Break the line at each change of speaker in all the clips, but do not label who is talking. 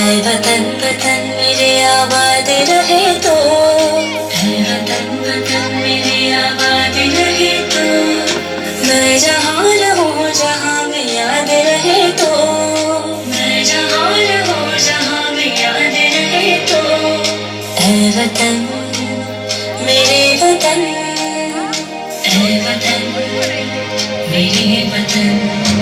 वतन वतन मेरे आबाद रहे तो, है वतन वतन मेरे आबाद रहे तो, मैं जहाँ रहूँ जहाँ में याद रहे तो, मैं जहाँ रहूँ जहाँ में याद रहे तो, है वतन मेरे वतन, है वतन मेरे वतन।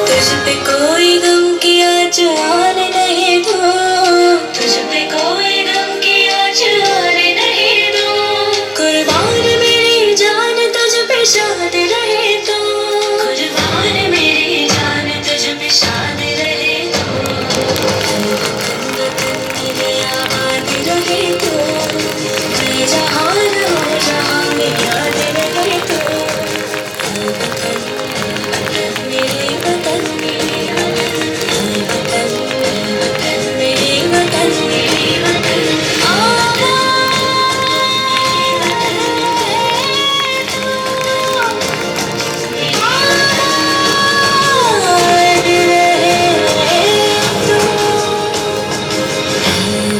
तुझ पे कोई गम की आँच आने नहीं दो, तुझ पे कोई गम की आँच आने नहीं दो, कुर्बान मेरी जान तुझ पे शाद रहे तो, कुर्बान मेरी जान तुझ पे शाद रहे तो, वतन मेरे आबाद रहे तो, मैं जहाँ रहूँ जहाँ में याद रहे तो, वतन मेरे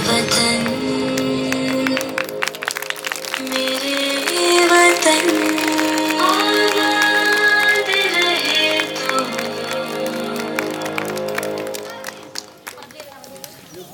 वतन, मेरे वतन।